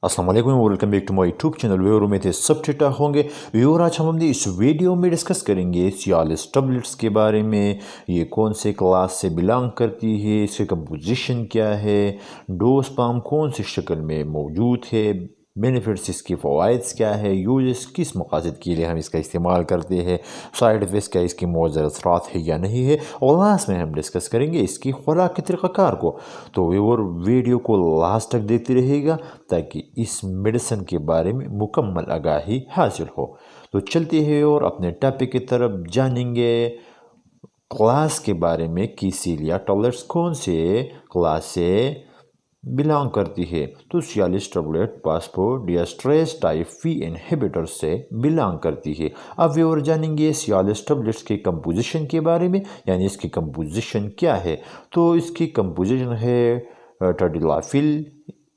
अस्सलाम वालेकुम welcome back to my YouTube channel. Viewer उम्मीद है सब ठीक ठाक होंगे। व्यूअर आज हम इस वीडियो में डिस्कस करेंगे सियालिस टैबलेट्स के बारे में। ये कौन से क्लास से बिलोंग करती है, इसकी कंपोजिशन क्या है, डोज पाम कौन सी शक्ल में मौजूद है, बेनिफिट्स इसके फ़वाइद क्या है, यूज़ किस मकासद के लिए हम इसका इस्तेमाल करते हैं, साइड इफ़ेक्ट्स क्या इसकी मौजूद असरात है या नहीं है, और लास्ट में हम डिस्कस करेंगे इसकी खुराक के तरीक़ाकार को। तो व्यूअर वीडियो को लास्ट तक देखते रहिएगा ताकि इस मेडिसिन के बारे में मुकम्मल आगाही हासिल हो। तो चलते हैं और अपने टॉपिक की तरफ जानेंगे क्लास के बारे में कि सिलिया टैबलेट्स कौन से क्लास से बिलोंग करती है। तो Cialis tablet phosphodiesterase type V inhibitor से बिलोंग करती है। अब व्यूअर जानेंगे सियालिस टैबलेट्स के कंपोजिशन के बारे में, यानी इसकी कंपोजिशन क्या है। तो इसकी कंपोजिशन है टडिलाफिल,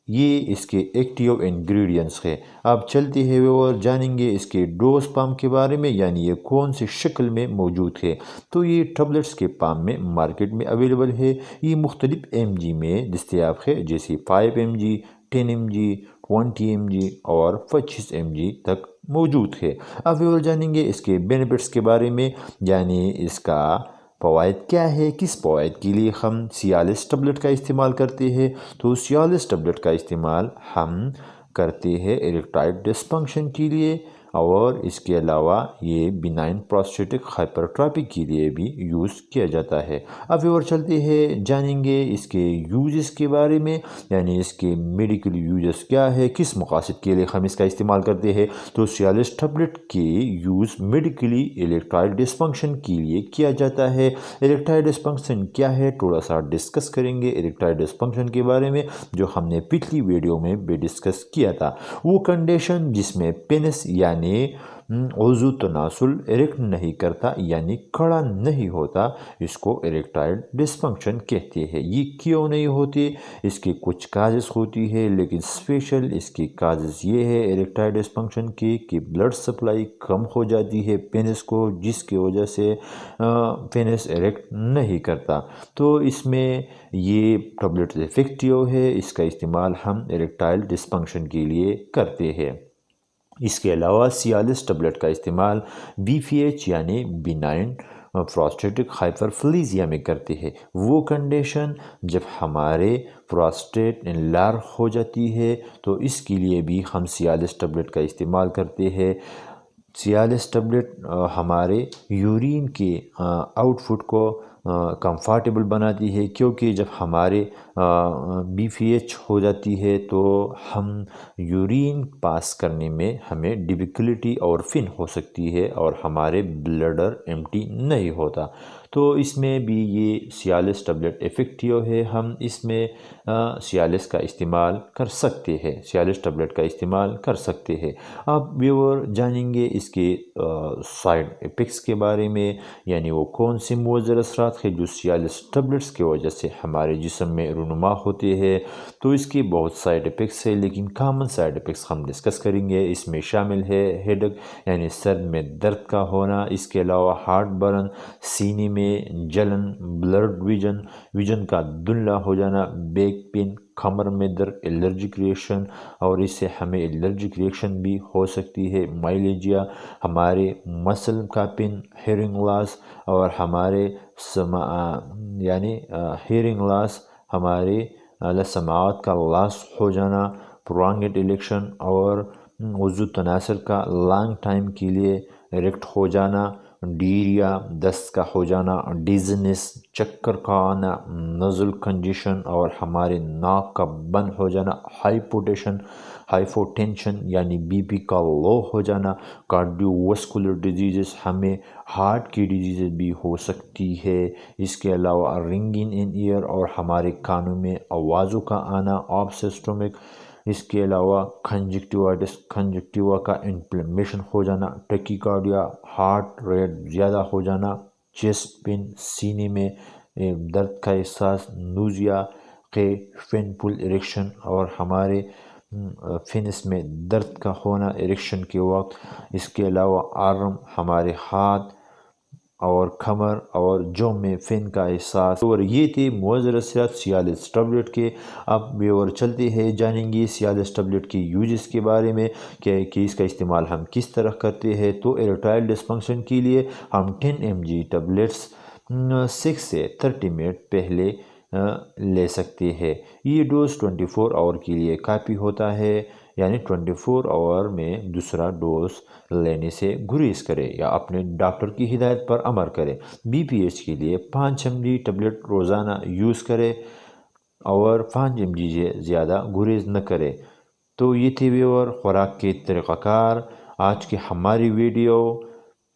ये इसके एक्टिव इंग्रेडिएंट्स है। अब चलते हैं और जानेंगे इसके डोज पाम के बारे में, यानी ये कौन सी शक्ल में मौजूद है। तो ये टैबलेट्स के पाम में मार्केट में अवेलेबल है। ये मुख्तलिफ mg में दस्तयाब है, जैसे 5 mg, 10 mg, 20 mg और 25 mg तक मौजूद है। अब और जानेंगे इसके बेनिफिट्स के बारे में, यानी इसका फ़वाइद क्या है, किस फ़वाइद के लिए हम सियालिस टैबलेट का इस्तेमाल करते हैं। तो सियालिस टैबलेट का इस्तेमाल हम करते हैं इरेक्टाइल डिस्फंक्शन के लिए, और इसके अलावा ये बिनाइन प्रोस्टेटिक हाइपरट्रॉफी के लिए भी यूज़ किया जाता है। अब और चलते हैं जानेंगे इसके यूजेस के बारे में, यानी इसके मेडिकल यूजेस क्या है, किस मकासद के लिए हम इसका इस्तेमाल करते हैं। तो सियालिस टैबलेट के यूज़ मेडिकली इरेक्टाइल डिस्फंक्शन के लिए किया जाता है। इरेक्टाइल डिस्फंक्शन क्या है थोड़ा सा डिस्कस करेंगे इरेक्टाइल डिस्फंक्शन के बारे में, जो हमने पिछली वीडियो में भी डिस्कस किया था। वो कंडीशन जिसमें पेनिस यानी उज़ू तनासुल इरेक्ट नहीं करता, यानी खड़ा नहीं होता, इसको इरेक्टाइल डिस्फंक्शन कहते हैं। ये क्यों नहीं होती, इसकी कुछ काजेस होती है, लेकिन स्पेशल इसकी काजेस ये है इरेक्टाइल डिस्फंक्शन की कि ब्लड सप्लाई कम हो जाती है पेनिस को, जिसकी वजह से पेनिस इरेक्ट नहीं करता। तो इसमें ये टैबलेट इफेक्टिव है, इसका इस्तेमाल हम इरेक्टाइल डिस्फंक्शन के लिए करते हैं। इसके अलावा सियालिस टैबलेट का इस्तेमाल BPH यानी बिनाइन प्रोस्टेटिक हाइपरप्लेजिया में करते हैं। वो कंडीशन जब हमारे प्रोस्टेट इनलार्ज हो जाती है, तो इसके लिए भी हम सियालिस टैबलेट का इस्तेमाल करते हैं। सियालिस टैबलेट हमारे यूरिन के आउटपुट को कंफर्टेबल बनाती है, क्योंकि जब हमारे BPH हो जाती है तो हम यूरिन पास करने में हमें डिफ़िकल्टी और फिन हो सकती है, और हमारे ब्लडर एम्प्टी नहीं होता। तो इसमें भी ये सियालिस टैबलेट इफ़ेक्टिव है, हम इसमें सियालिस का इस्तेमाल कर सकते हैं, सियालिस टैबलेट का इस्तेमाल कर सकते हैं। अब व्यूअर जानेंगे इसके साइड इफ़ेक्ट्स के बारे में, यानी वो कौन से मुअज़्ज़र असरात है जो सियालिस टैबलेट्स की वजह से हमारे जिस्म में रूनुमा होते हैं। तो इसके बहुत साइड इफ़ेक्ट्स है, लेकिन कॉमन साइड इफ़ेक्ट्स हम डिस्कस करेंगे। इसमें शामिल है हेडेक यानी सर में दर्द का होना, इसके अलावा हार्ट बर्न, सीने में जलन, ब्लड विजन का धुंधला हो जाना, बैक पेन, कमर में दर्द, एलर्जिक रिएक्शन, और इससे हमें एलर्जिक रिएक्शन भी हो सकती है, माइलेजिया, हमारे मसल का पेन, हेयरिंग लॉस, और हमारे यानी हेयरिंग लॉस, हमारे समाअत का लॉस हो जाना, प्रोलॉन्ग्ड इलेक्शन, और उज़ू तनासर का लॉन्ग टाइम के लिए इरेक्ट हो जाना, डीरिया, दस्त का हो जाना, डिज़नेस, चक्कर का आना, नज़ल कंजेशन, और हमारे नाक का बंद हो जाना, हाइपोटेंशन यानी BP का लो हो जाना, कार्डियोवास्कुलर डिजीज़, हमें हार्ट की डिजीज़ भी हो सकती है। इसके अलावा रिंगिंग इन ईयर, और हमारे कानों में आवाज़ों का आना, ऑब्सेस्टोमिक, इसके अलावा कंजक्टिवा का इन्फ्लेमेशन हो जाना, टैकीकार्डिया, हार्ट रेट ज़्यादा हो जाना, चेस्ट पेन, सीने में दर्द का एहसास, नूजिया के पेनफुल इरेक्शन, और हमारे फिनिस में दर्द का होना इरेक्शन के वक्त। इसके अलावा आर्म, हमारे हाथ اور کھمر اور جوم میں فین کا احساس۔ اور یہ تھے مؤثر اثرات سیالس ٹیبلٹ کے۔ اب ویور چلتے ہیں، جانیں گے سیالس ٹیبلٹ کی یوزز کے بارے میں کہ اس کا استعمال ہم کس طرح کرتے ہیں۔ تو ایریٹائل ڈسفنکشن کے لیے ہم 10 mg ٹیبلٹس 6 سے 30 منٹ پہلے لے سکتے ہیں۔ یہ ڈوز 24 آور کے لیے کافی ہوتا ہے، یعنی 24 آور میں دوسرا ڈوز لینے سے گریز کرے یا اپنے ڈاکٹر کی ہدایت پر عمل کرے۔ بی پی ایچ کے لیے 5 mg ٹیبلٹ روزانہ یوز کرے اور 5 mg سے زیادہ گریز نہ کرے۔ تو یہ تھی ویور خوراک کے طریقہ کار آج کی ہماری ویڈیو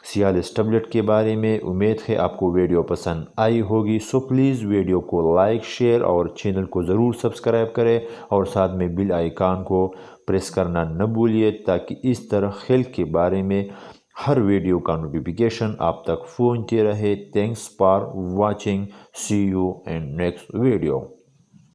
سیالس ٹیبلٹ کے بارے میں۔ امید ہے آپ کو ویڈیو پسند آئی ہوگی، سو پلیز ویڈیو کو لائک، شیئر اور چینل کو ضرور سبسکرائب کریں اور ساتھ میں بیل آئیکن کو پریس کرنا نہ بھولیے تاکہ اس طرح ہیلتھ کے بارے میں ہر ویڈیو کا نوٹیفیکیشن آپ تک پہنچتے رہے۔ Thanks for watching, see you in next video.